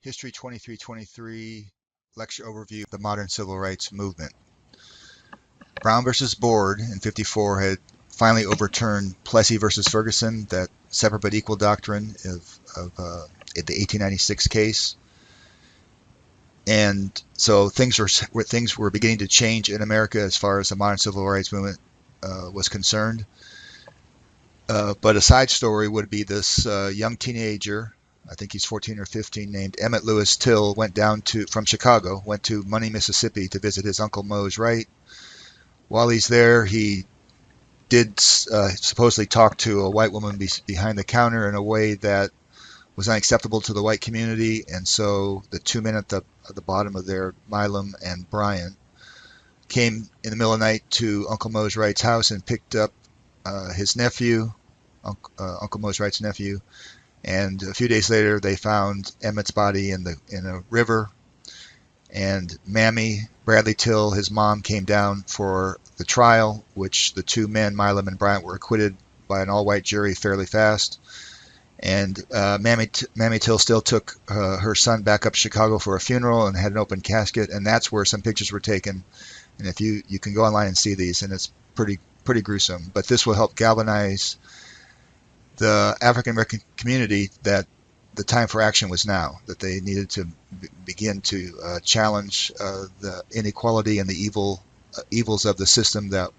History 2323 Lecture Overview of the Modern Civil Rights Movement. Brown versus Board in 54 had finally overturned Plessy versus Ferguson, that separate but equal doctrine of the 1896 case. And so things were beginning to change in America as far as the modern civil rights movement was concerned. But a side story would be this young teenager, I think he's 14 or 15, named Emmett Lewis Till, from Chicago, went to Money, Mississippi to visit his Uncle Mose Wright. While he's there, he did supposedly talk to a white woman behind the counter in a way that was unacceptable to the white community, and so the two men at the bottom of there, Milam and Bryant, came in the middle of the night to Uncle Mose Wright's house and picked up his nephew, Uncle Mose Wright's nephew, and a few days later they found Emmett's body in a river. And Mammy Bradley Till, his mom, came down for the trial, which the two men, Milam and Bryant, were acquitted by an all-white jury fairly fast. And Mammy Till still took her son back up to Chicago for a funeral and had an open casket, and that's where some pictures were taken. And if you can go online and see these, and it's pretty gruesome. But this will help galvanize the African American community that the time for action was now, that they needed to begin to challenge the inequality and the evils of the system that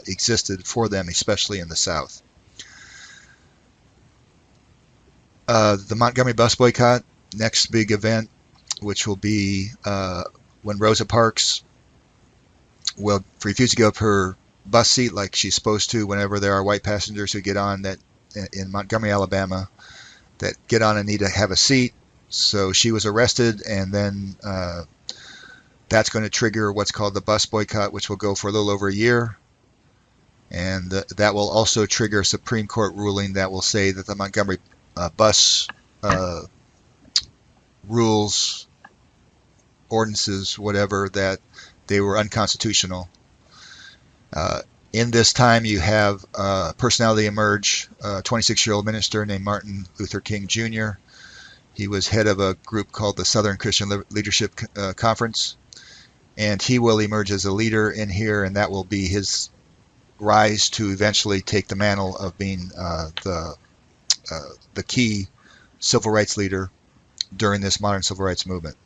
existed for them, especially in the South. The Montgomery bus boycott, next big event, which will be when Rosa Parks will refuse to give up her bus seat like she's supposed to whenever there are white passengers who get on that in Montgomery, Alabama, that get on and need to have a seat. So she was arrested, and then that's going to trigger what's called the bus boycott, which will go for a little over a year. And that will also trigger a Supreme Court ruling that will say that the Montgomery bus rules, ordinances, whatever, that they were unconstitutional. In this time, you have personality emerge, a 26-year-old minister named Martin Luther King Jr. He was head of a group called the Southern Christian Leadership Conference, and he will emerge as a leader in here, and that will be his rise to eventually take the mantle of being the key civil rights leader during this modern civil rights movement.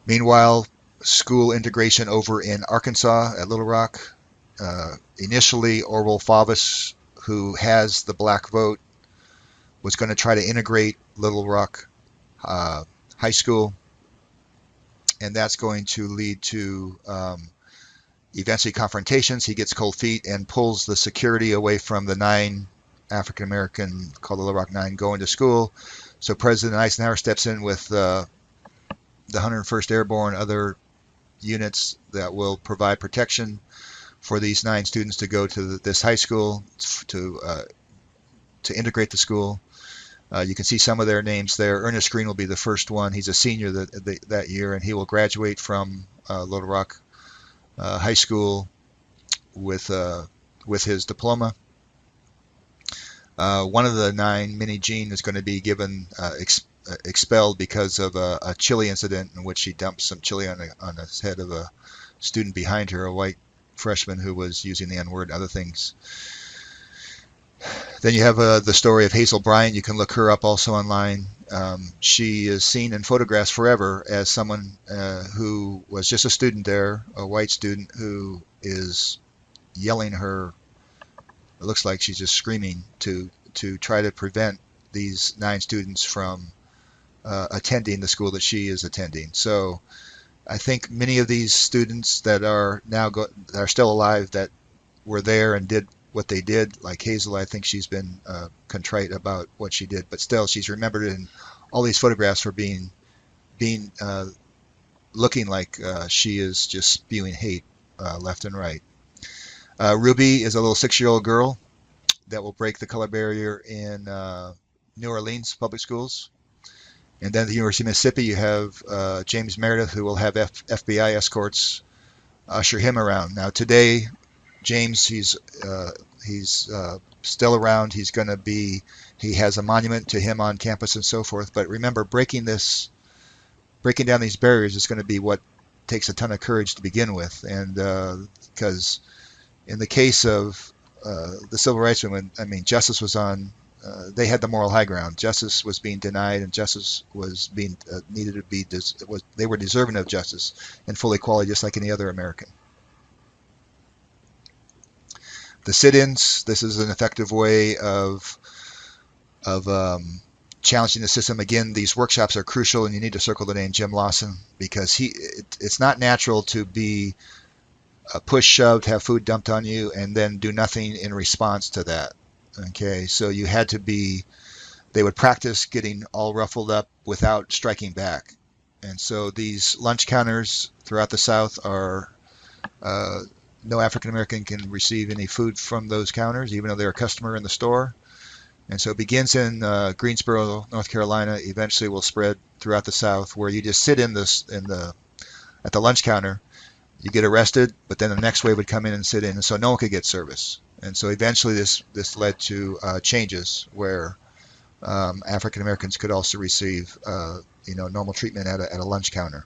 Meanwhile, school integration over in Arkansas at Little Rock. Initially, Orwell Faubus, who has the black vote, was going to try to integrate Little Rock High School, and that's going to lead to eventually confrontations. He gets cold feet and pulls the security away from the 9 African American, called the Little Rock 9, going to school. So President Eisenhower steps in with the 101st Airborne, other units that will provide protection for these 9 students to go to this high school to integrate the school. You can see some of their names there. Ernest Green will be the first one. He's a senior that year, and he will graduate from Little Rock High School with his diploma. One of the 9, Minnie Jean, is going to be given expelled because of a chili incident in which she dumped some chili on the head of a student behind her, a white freshman who was using the N-word and other things. Then you have the story of Hazel Bryant. You can look her up also online. She is seen in photographs forever as someone who was just a student there, a white student who is yelling her, it looks like she's just screaming to try to prevent these 9 students from attending the school that she is attending. So I think many of these students that are now are still alive, that were there and did what they did, like Hazel, I think she's been contrite about what she did, but still she's remembered in all these photographs for being looking like she is just spewing hate left and right. Ruby is a little 6-year-old girl that will break the color barrier in New Orleans public schools. And then at the University of Mississippi, you have James Meredith, who will have FBI escorts usher him around. Now today, James, he's still around. He has a monument to him on campus and so forth. But remember, breaking down these barriers is going to be what takes a ton of courage to begin with. And because in the case of the civil rights movement, I mean, justice was on. They had the moral high ground. Justice was being denied, and justice was being needed to be. They were deserving of justice and full equality, just like any other American. The sit-ins. This is an effective way of challenging the system. Again, these workshops are crucial, and you need to circle the name Jim Lawson, because it's not natural to be push shoved, have food dumped on you, and then do nothing in response to that. Okay, so you had to be. They would practice getting all ruffled up without striking back, and so these lunch counters throughout the South are. No African American can receive any food from those counters, even though they're a customer in the store. And so it begins in Greensboro, North Carolina. Eventually, will spread throughout the South, where you just sit at the lunch counter. You get arrested, but then the next wave would come in and sit in, and so no one could get service. And so eventually, this led to changes where African Americans could also receive normal treatment at a lunch counter.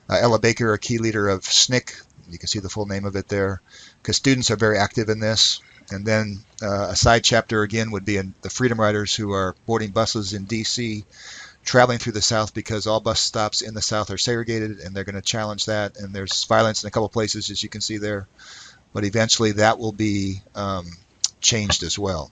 Ella Baker, a key leader of SNCC. You can see the full name of it there, because students are very active in this. And then a side chapter again would be in the Freedom Riders, who are boarding buses in D.C., traveling through the South, because all bus stops in the South are segregated, and they're going to challenge that. And there's violence in a couple places, as you can see there. But eventually that will be changed as well.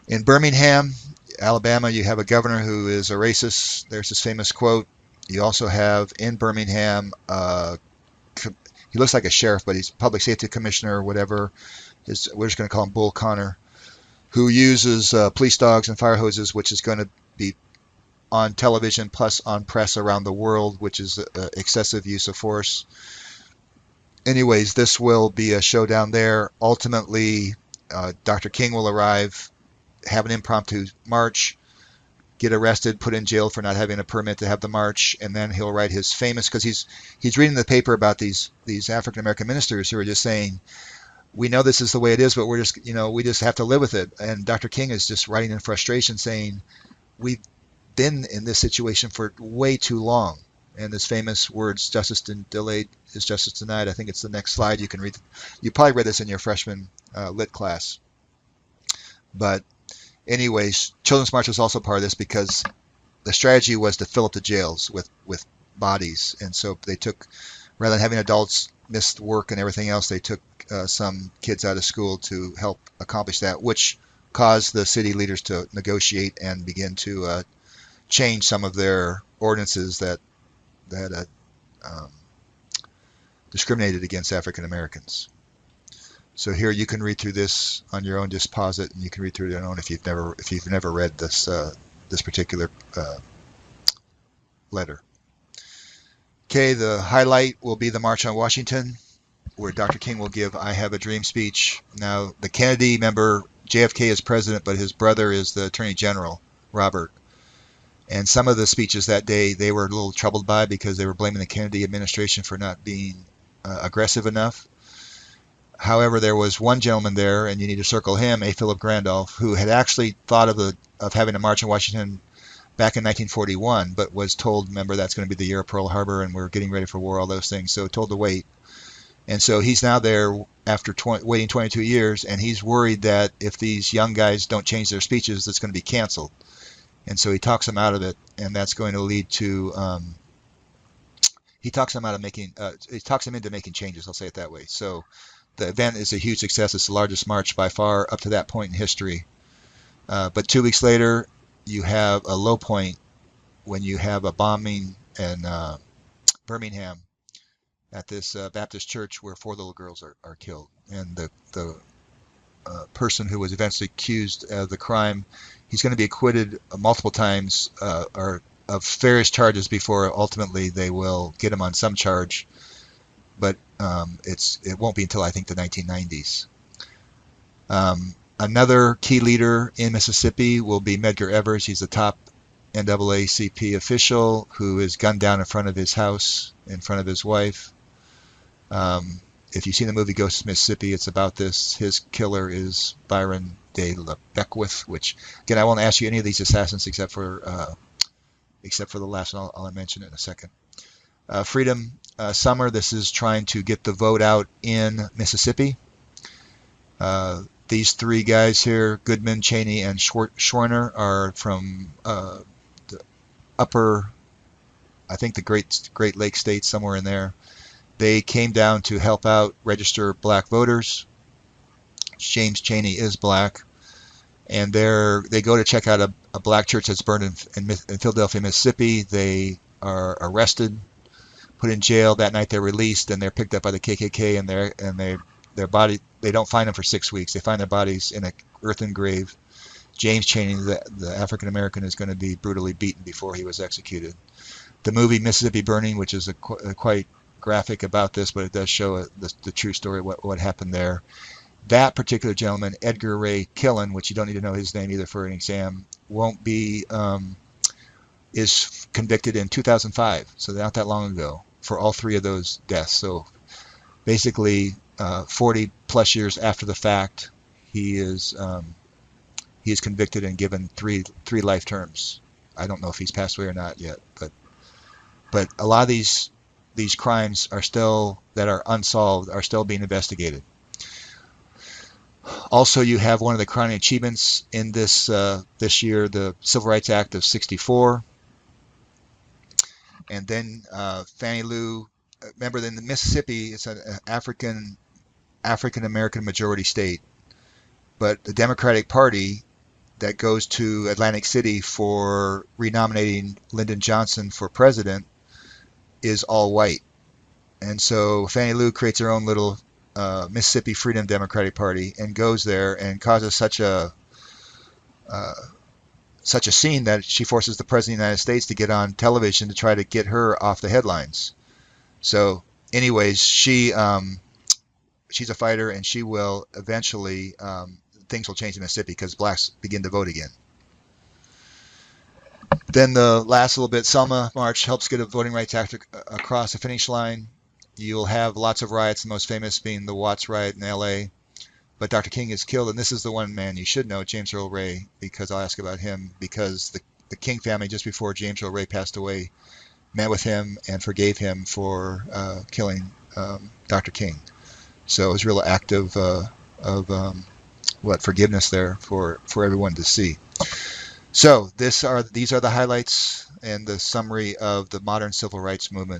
In Birmingham, Alabama, you have a governor who is a racist. There's this famous quote. You also have in Birmingham he looks like a sheriff, but he's public safety commissioner or whatever. We're just going to call him Bull Connor, who uses police dogs and fire hoses, which is going to be on television plus on press around the world, which is excessive use of force. Anyways, this will be a showdown there. Ultimately, Dr. King will arrive, have an impromptu march, get arrested, put in jail for not having a permit to have the march, and then he'll write his famous, because he's reading the paper about these African American ministers who are just saying, we know this is the way it is, but we just have to live with it. And Dr. King is just writing in frustration saying, we've been in this situation for way too long. And his famous words, justice delayed is justice denied. I think it's the next slide. You can read. You probably read this in your freshman lit class. But anyways, Children's March was also part of this, because the strategy was to fill up the jails with bodies. And so they took, rather than having adults miss work and everything else, they took some kids out of school to help accomplish that, which caused the city leaders to negotiate and begin to change some of their ordinances that discriminated against African Americans. So here you can read through this on your own. Just pause it, and you can read through it on your own if you've never read this particular letter. Okay, the highlight will be the March on Washington, where Dr. King will give "I Have a Dream" speech. Now, the Kennedy, remember, JFK is president, but his brother is the Attorney General, Robert. And some of the speeches that day they were a little troubled by, because they were blaming the Kennedy administration for not being aggressive enough. However, there was one gentleman there, and you need to circle him, A. Philip Randolph, who had actually thought of having a march in Washington back in 1941, but was told, remember, that's going to be the year of Pearl Harbor, and we're getting ready for war, all those things, so told to wait. And so he's now there after waiting 22 years, and he's worried that if these young guys don't change their speeches, it's going to be canceled. And so he talks them out of it, and that's going to lead to he talks them into making changes. I'll say it that way. So the event is a huge success. It's the largest march by far up to that point in history. But 2 weeks later, you have a low point when you have a bombing in Birmingham at this Baptist church, where 4 little girls are killed, and the person who was eventually accused of the crime, he's going to be acquitted multiple times or of various charges before ultimately they will get him on some charge. But it won't be until, I think, the 1990s. Another key leader in Mississippi will be Medgar Evers. He's the top NAACP official who is gunned down in front of his house, in front of his wife. If you've seen the movie Ghost of Mississippi, it's about this. His killer is Byron de la Beckwith, which, again, I won't ask you any of these assassins except for the last one. I'll mention it in a second. Freedom Summer, this is trying to get the vote out in Mississippi. These three guys here, Goodman, Cheney, and Schwerner, are from the upper, I think the Great Lakes states, somewhere in there. They came down to help out register black voters. James Cheney is black, and they go to check out a black church that's burned in Philadelphia, Mississippi. They are arrested, put in jail. That night they're released, and they're picked up by the KKK, and their body, they don't find them for 6 weeks. They find their bodies in an earthen grave. James Cheney, the African American, is going to be brutally beaten before he was executed. The movie Mississippi Burning, which is quite graphic about this, but it does show the true story, what happened there. That particular gentleman, Edgar Ray Killen, which you don't need to know his name either for an exam, is convicted in 2005, so not that long ago, for all three of those deaths. So basically, 40 plus years after the fact, he is convicted and given three life terms. I don't know if he's passed away or not yet, but a lot of these crimes that are unsolved are still being investigated. Also, you have one of the crowning achievements in this year, the Civil Rights Act of '64, and then Fannie Lou. Remember, in the Mississippi, it's an African American majority state, but the Democratic Party that goes to Atlantic City for renominating Lyndon Johnson for president is all white. And so Fannie Lou creates her own little Mississippi Freedom Democratic Party and goes there and causes such a scene that she forces the President of the United States to get on television to try to get her off the headlines. So anyways, she's a fighter, and she will eventually, things will change in Mississippi because blacks begin to vote again. Then the last little bit, Selma March helps get a voting rights act across the finish line. You'll have lots of riots, the most famous being the Watts riot in LA. But Dr. King is killed, and this is the one man you should know, James Earl Ray, because I'll ask about him, because the King family, just before James Earl Ray passed away, met with him and forgave him for killing Dr. King. So it was a real act of forgiveness there for everyone to see. So these are the highlights and the summary of the modern civil rights movement.